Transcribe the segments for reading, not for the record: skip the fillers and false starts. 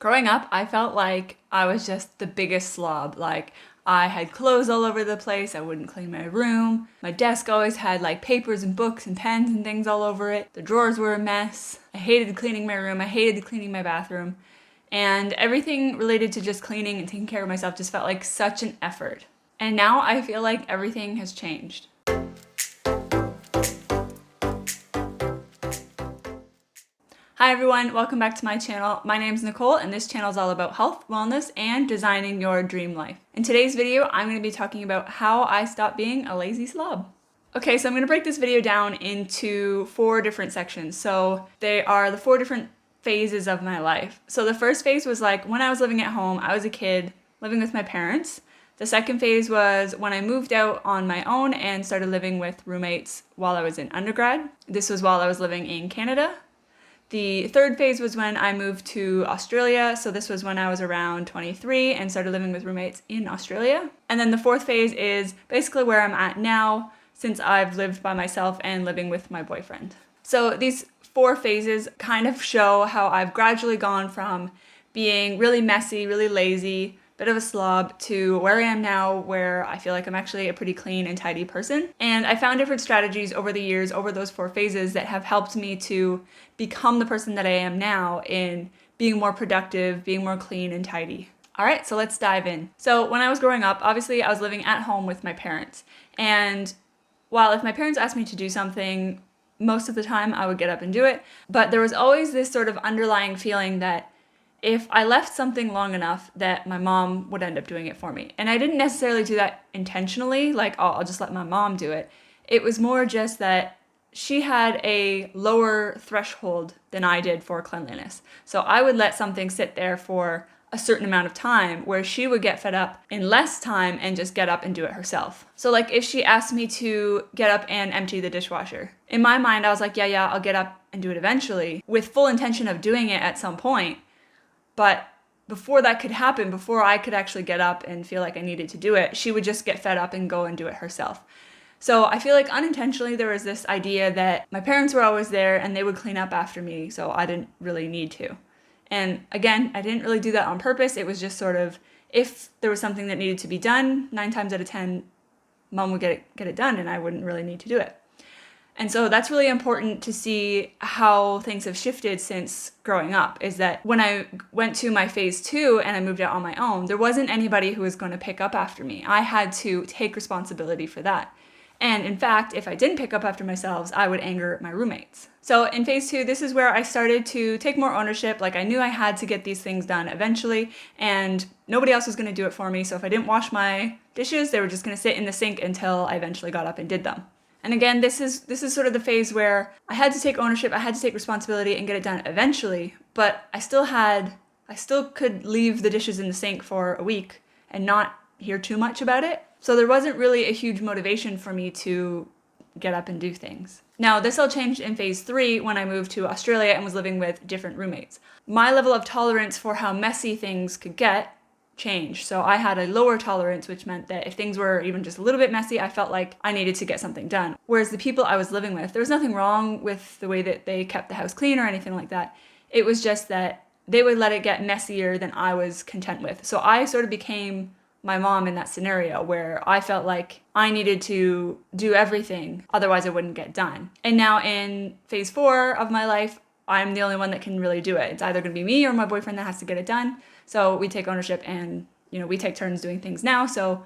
Growing up, I felt like I was just the biggest slob. Like, I had clothes all over the place, I wouldn't clean my room. My desk always had like papers and books and pens and things all over it. The drawers were a mess. I hated cleaning my room, I hated cleaning my bathroom. And everything related to just cleaning and taking care of myself just felt like such an effort. And now I feel like everything has changed. Hi everyone, welcome back to my channel. My name's Nicole and this channel is all about health, wellness, and designing your dream life. In today's video, I'm going to be talking about how I stopped being a lazy slob. Okay, so I'm going to break this video down into 4 different sections. So they are the 4 different phases of my life. So the first phase was like when I was living at home, I was a kid living with my parents. The second phase was when I moved out on my own and started living with roommates while I was in undergrad. This was while I was living in Canada. The third phase was when I moved to Australia, so this was when I was around 23 and started living with roommates in Australia. And then the fourth phase is basically where I'm at now, since I've lived by myself and living with my boyfriend. So these 4 phases kind of show how I've gradually gone from being really messy, really lazy, bit of a slob, to where I am now, where I feel like I'm actually a pretty clean and tidy person. And I found different strategies over the years, over those 4 phases, that have helped me to become the person that I am now in being more productive, being more clean and tidy. All right, so let's dive in. So when I was growing up, obviously I was living at home with my parents. And while if my parents asked me to do something, most of the time I would get up and do it. But there was always this sort of underlying feeling that if I left something long enough, that my mom would end up doing it for me. And I didn't necessarily do that intentionally, like, oh, I'll just let my mom do it. It was more just that she had a lower threshold than I did for cleanliness. So I would let something sit there for a certain amount of time where she would get fed up in less time and just get up and do it herself. So like if she asked me to get up and empty the dishwasher, in my mind I was like, yeah, I'll get up and do it eventually, with full intention of doing it at some point. But before that could happen, before I could actually get up and feel like I needed to do it, she would just get fed up and go and do it herself. So I feel like unintentionally there was this idea that my parents were always there and they would clean up after me, so I didn't really need to. And again, I didn't really do that on purpose. It was just sort of, if there was something that needed to be done, 9 times out of 10, mom would get it done and I wouldn't really need to do it. And so that's really important to see how things have shifted since growing up, is that when I went to my phase 2 and I moved out on my own, there wasn't anybody who was going to pick up after me. I had to take responsibility for that. And in fact, if I didn't pick up after myself, I would anger my roommates. So in phase 2, this is where I started to take more ownership. Like I knew I had to get these things done eventually, and nobody else was going to do it for me. So if I didn't wash my dishes, they were just going to sit in the sink until I eventually got up and did them. And again, this is sort of the phase where I had to take ownership, I had to take responsibility and get it done eventually, but I still could leave the dishes in the sink for a week and not hear too much about it. So there wasn't really a huge motivation for me to get up and do things. Now, this all changed in phase 3 when I moved to Australia and was living with different roommates. My level of tolerance for how messy things could get changed. So I had a lower tolerance, which meant that if things were even just a little bit messy, I felt like I needed to get something done. Whereas the people I was living with, there was nothing wrong with the way that they kept the house clean or anything like that. It was just that they would let it get messier than I was content with. So I sort of became my mom in that scenario where I felt like I needed to do everything, otherwise it wouldn't get done. And now in phase 4 of my life, I'm the only one that can really do it. It's either going to be me or my boyfriend that has to get it done. So we take ownership and, we take turns doing things now. So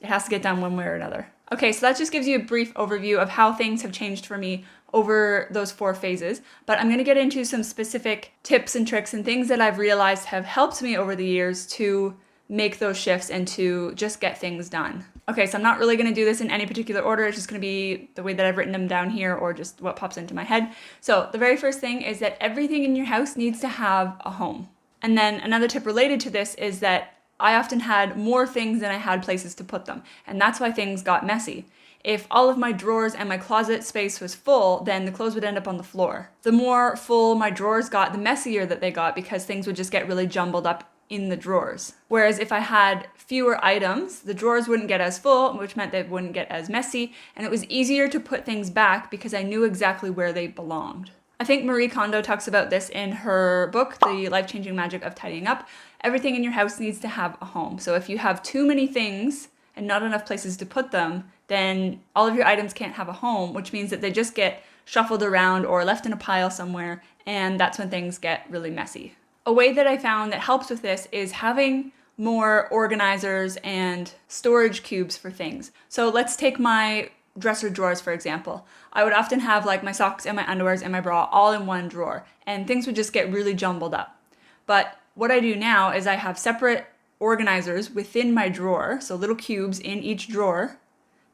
it has to get done one way or another. Okay, so that just gives you a brief overview of how things have changed for me over those 4 phases. But I'm going to get into some specific tips and tricks and things that I've realized have helped me over the years to make those shifts and to just get things done. Okay, so I'm not really going to do this in any particular order. It's just going to be the way that I've written them down here or just what pops into my head. So the very first thing is that everything in your house needs to have a home. And then another tip related to this is that I often had more things than I had places to put them. And that's why things got messy. If all of my drawers and my closet space was full, then the clothes would end up on the floor. The more full my drawers got, the messier that they got, because things would just get really jumbled up in the drawers. Whereas if I had fewer items, the drawers wouldn't get as full, which meant they wouldn't get as messy, and it was easier to put things back because I knew exactly where they belonged. I think Marie Kondo talks about this in her book, The Life-Changing Magic of Tidying Up. Everything in your house needs to have a home. So if you have too many things and not enough places to put them, then all of your items can't have a home, which means that they just get shuffled around or left in a pile somewhere, and that's when things get really messy. A way that I found that helps with this is having more organizers and storage cubes for things. So let's take my dresser drawers, for example. I would often have like my socks and my underwears and my bra all in one drawer, and things would just get really jumbled up. But what I do now is I have separate organizers within my drawer, so little cubes in each drawer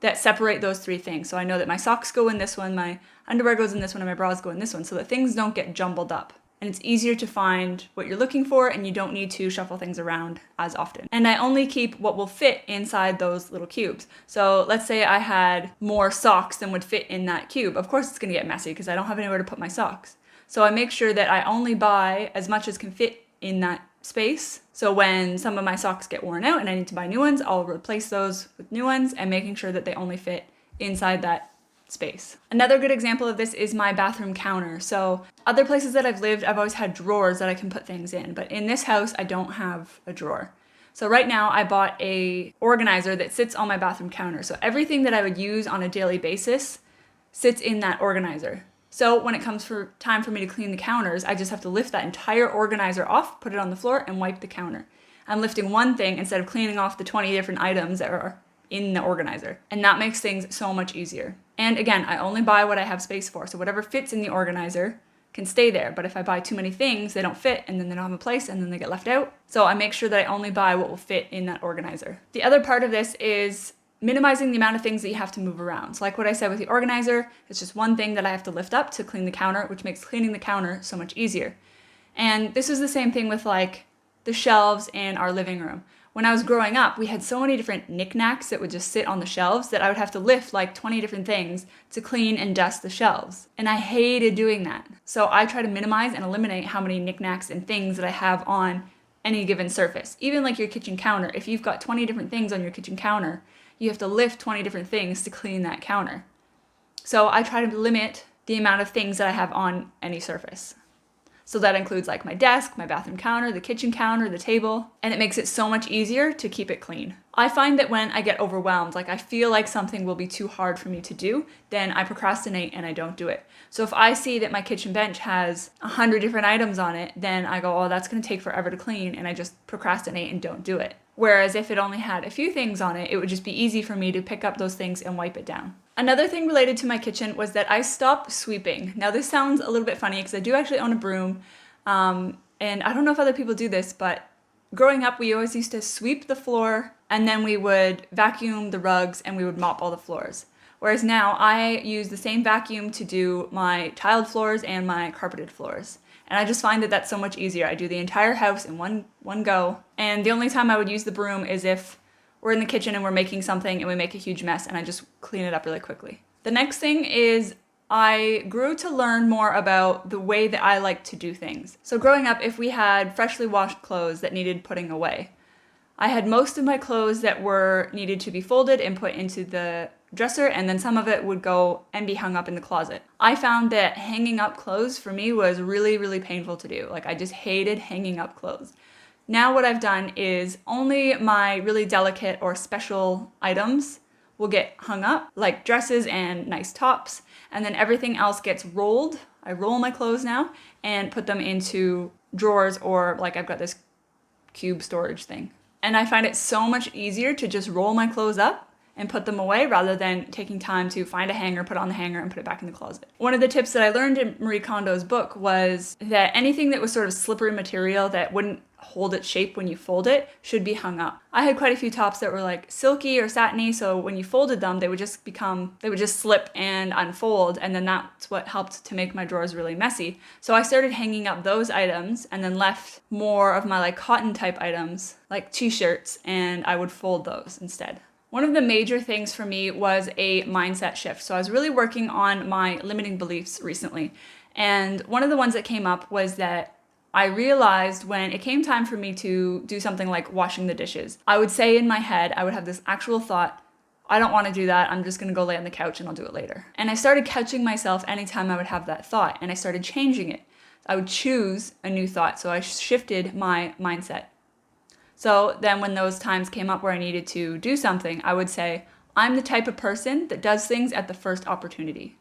that separate those three things. So I know that my socks go in this one, my underwear goes in this one, and my bras go in this one, so that things don't get jumbled up. And it's easier to find what you're looking for, and you don't need to shuffle things around as often. And I only keep what will fit inside those little cubes. So let's say I had more socks than would fit in that cube. Of course it's gonna get messy because I don't have anywhere to put my socks. So I make sure that I only buy as much as can fit in that space. So when some of my socks get worn out and I need to buy new ones, I'll replace those with new ones, and making sure that they only fit inside that space. Another good example of this is my bathroom counter. So other places that I've lived, I've always had drawers that I can put things in, but in this house, I don't have a drawer. So right now I bought a organizer that sits on my bathroom counter. So everything that I would use on a daily basis sits in that organizer. So when it comes for time for me to clean the counters, I just have to lift that entire organizer off, put it on the floor, and wipe the counter. I'm lifting one thing instead of cleaning off the 20 different items that are in the organizer. And that makes things so much easier. And again, I only buy what I have space for. So whatever fits in the organizer can stay there. But if I buy too many things, they don't fit, and then they don't have a place, and then they get left out. So I make sure that I only buy what will fit in that organizer. The other part of this is minimizing the amount of things that you have to move around. So like what I said with the organizer, it's just one thing that I have to lift up to clean the counter, which makes cleaning the counter so much easier. And this is the same thing with like the shelves in our living room. When I was growing up, we had so many different knickknacks that would just sit on the shelves that I would have to lift like 20 different things to clean and dust the shelves. And I hated doing that. So I try to minimize and eliminate how many knickknacks and things that I have on any given surface. Even like your kitchen counter, if you've got 20 different things on your kitchen counter, you have to lift 20 different things to clean that counter. So I try to limit the amount of things that I have on any surface. So that includes like my desk, my bathroom counter, the kitchen counter, the table, and it makes it so much easier to keep it clean. I find that when I get overwhelmed, like I feel like something will be too hard for me to do, then I procrastinate and I don't do it. So if I see that my kitchen bench has 100 different items on it, then I go, oh, that's gonna take forever to clean, and I just procrastinate and don't do it. Whereas if it only had a few things on it, it would just be easy for me to pick up those things and wipe it down. Another thing related to my kitchen was that I stopped sweeping. Now this sounds a little bit funny because I do actually own a broom, and I don't know if other people do this, but growing up we always used to sweep the floor and then we would vacuum the rugs and we would mop all the floors. Whereas now I use the same vacuum to do my tiled floors and my carpeted floors. And I just find that that's so much easier. I do the entire house in one go. And the only time I would use the broom is if we're in the kitchen and we're making something and we make a huge mess, and I just clean it up really quickly. The next thing is I grew to learn more about the way that I like to do things. So growing up, if we had freshly washed clothes that needed putting away, I had most of my clothes that were needed to be folded and put into the dresser, and then some of it would go and be hung up in the closet. I found that hanging up clothes for me was really, really painful to do. Like I just hated hanging up clothes. Now what I've done is only my really delicate or special items will get hung up, like dresses and nice tops, and then everything else gets rolled. I roll my clothes now and put them into drawers, or like I've got this cube storage thing. And I find it so much easier to just roll my clothes up and put them away rather than taking time to find a hanger, put it on the hanger, and put it back in the closet. One of the tips that I learned in Marie Kondo's book was that anything that was sort of slippery material that wouldn't hold its shape when you fold it should be hung up. I had quite a few tops that were like silky or satiny, so when you folded them, they would just slip and unfold, and then that's what helped to make my drawers really messy. So I started hanging up those items and then left more of my like cotton type items, like t-shirts, and I would fold those instead. One of the major things for me was a mindset shift. So I was really working on my limiting beliefs recently. And one of the ones that came up was that I realized when it came time for me to do something like washing the dishes, I would say in my head, I would have this actual thought, I don't want to do that. I'm just going to go lay on the couch and I'll do it later. And I started catching myself anytime I would have that thought, and I started changing it. I would choose a new thought. So I shifted my mindset. So then when those times came up where I needed to do something, I would say, I'm the type of person that does things at the first opportunity.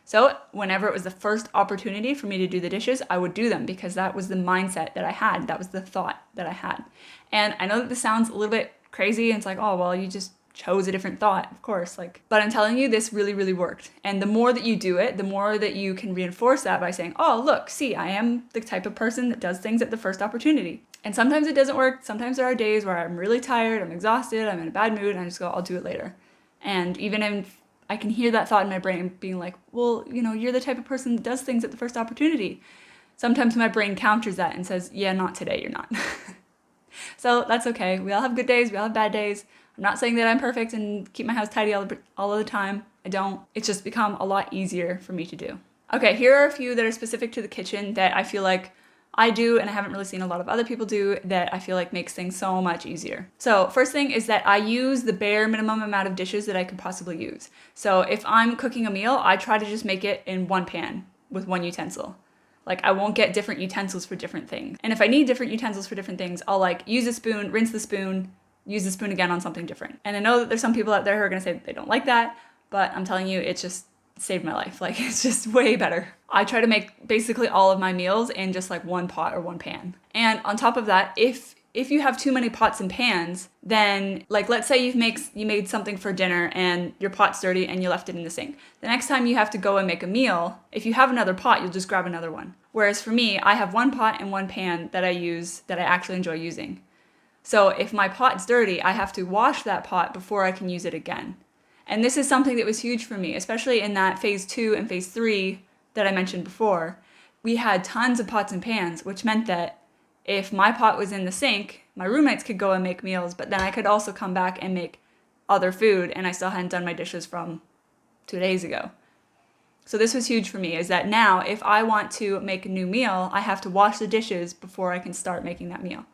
So whenever it was the first opportunity for me to do the dishes, I would do them because that was the mindset that I had. That was the thought that I had. And I know that this sounds a little bit crazy. And it's like, oh, well, you just chose a different thought, of course. But I'm telling you, this really, really worked. And the more that you do it, the more that you can reinforce that by saying, oh, look, see, I am the type of person that does things at the first opportunity. And sometimes it doesn't work. Sometimes there are days where I'm really tired, I'm exhausted, I'm in a bad mood, and I just go, I'll do it later. And even if I can hear that thought in my brain being like, well, you're the type of person that does things at the first opportunity. Sometimes my brain counters that and says, yeah, not today, you're not. So that's okay. We all have good days, we all have bad days. I'm not saying that I'm perfect and keep my house tidy all of the time. I don't. It's just become a lot easier for me to do. Okay, here are a few that are specific to the kitchen that I feel like I do and I haven't really seen a lot of other people do that I feel like makes things so much easier. So first thing is that I use the bare minimum amount of dishes that I could possibly use. So if I'm cooking a meal, I try to just make it in one pan with one utensil. I won't get different utensils for different things. And if I need different utensils for different things, I'll use a spoon, rinse the spoon, use the spoon again on something different. And I know that there's some people out there who are gonna say that they don't like that, but I'm telling you, it just saved my life. It's just way better. I try to make basically all of my meals in just one pot or one pan. And on top of that, if you have too many pots and pans, then let's say you made something for dinner and your pot's dirty and you left it in the sink. The next time you have to go and make a meal, if you have another pot, you'll just grab another one. Whereas for me, I have one pot and one pan that I use that I actually enjoy using. So if my pot's dirty, I have to wash that pot before I can use it again. And this is something that was huge for me, especially in that phase 2 and phase 3 that I mentioned before. We had tons of pots and pans, which meant that if my pot was in the sink, my roommates could go and make meals, but then I could also come back and make other food, and I still hadn't done my dishes from 2 days ago. So this was huge for me, is that now if I want to make a new meal, I have to wash the dishes before I can start making that meal.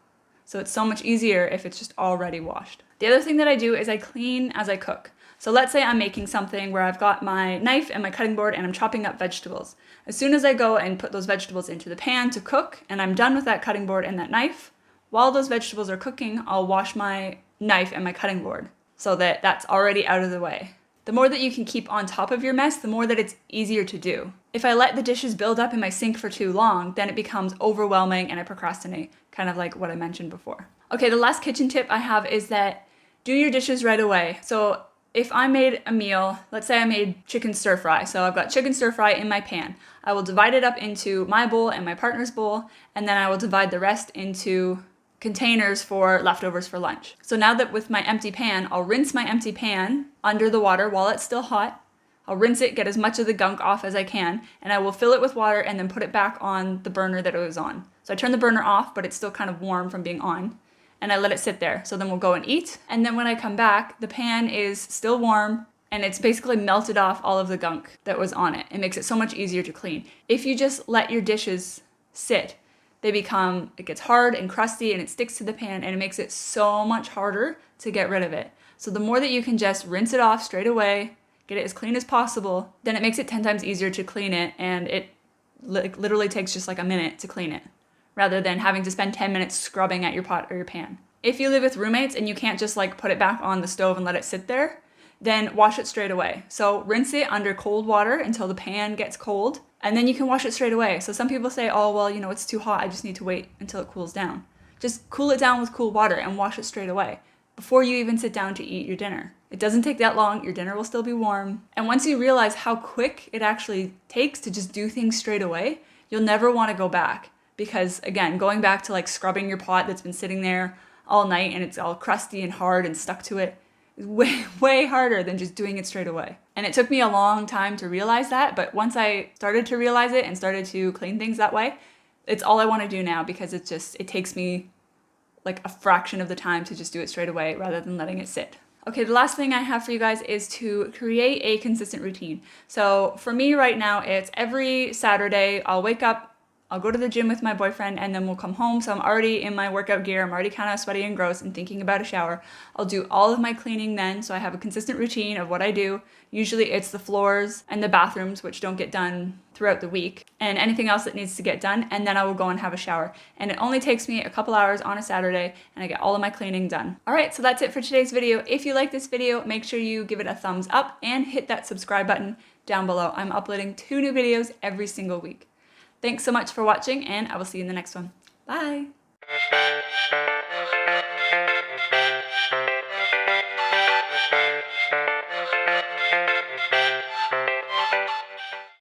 So it's so much easier if it's just already washed. The other thing that I do is I clean as I cook. So let's say I'm making something where I've got my knife and my cutting board and I'm chopping up vegetables. As soon as I go and put those vegetables into the pan to cook and I'm done with that cutting board and that knife, while those vegetables are cooking, I'll wash my knife and my cutting board so that that's already out of the way. The more that you can keep on top of your mess, the more that it's easier to do. If I let the dishes build up in my sink for too long, then it becomes overwhelming and I procrastinate, kind of like what I mentioned before. Okay, the last kitchen tip I have is that do your dishes right away. So if I made a meal, let's say I made chicken stir fry. So I've got chicken stir fry in my pan. I will divide it up into my bowl and my partner's bowl, and then I will divide the rest into containers for leftovers for lunch. So now that with my empty pan, I'll rinse my empty pan under the water while it's still hot. I'll rinse it, get as much of the gunk off as I can, and I will fill it with water and then put it back on the burner that it was on. So I turn the burner off, but it's still kind of warm from being on, and I let it sit there. So then we'll go and eat, and then when I come back, the pan is still warm, and it's basically melted off all of the gunk that was on it. It makes it so much easier to clean. If you just let your dishes sit, it gets hard and crusty and it sticks to the pan and it makes it so much harder to get rid of it. So the more that you can just rinse it off straight away, get it as clean as possible, then it makes it 10 times easier to clean it, and it literally takes just a minute to clean it, rather than having to spend 10 minutes scrubbing at your pot or your pan. If you live with roommates and you can't just put it back on the stove and let it sit there, then wash it straight away. So rinse it under cold water until the pan gets cold, and then you can wash it straight away. So some people say, oh, well, it's too hot, I just need to wait until it cools down. Just cool it down with cool water and wash it straight away before you even sit down to eat your dinner. It doesn't take that long, your dinner will still be warm. And once you realize how quick it actually takes to just do things straight away, you'll never want to go back. Because again, going back to scrubbing your pot that's been sitting there all night and it's all crusty and hard and stuck to it is way, way harder than just doing it straight away. And it took me a long time to realize that, but once I started to realize it and started to clean things that way, it's all I want to do now, because it takes me a fraction of the time to just do it straight away rather than letting it sit. Okay, the last thing I have for you guys is to create a consistent routine. So for me right now, it's every Saturday, I'll wake up I'll go to the gym with my boyfriend, and then we'll come home. So I'm already in my workout gear. I'm already kind of sweaty and gross and thinking about a shower. I'll do all of my cleaning then, so I have a consistent routine of what I do. Usually it's the floors and the bathrooms, which don't get done throughout the week, and anything else that needs to get done, and then I will go and have a shower. And it only takes me a couple hours on a Saturday, and I get all of my cleaning done. All right, so that's it for today's video. If you like this video, make sure you give it a thumbs up and hit that subscribe button down below. I'm uploading 2 new videos every single week. Thanks so much for watching, and I will see you in the next one. Bye!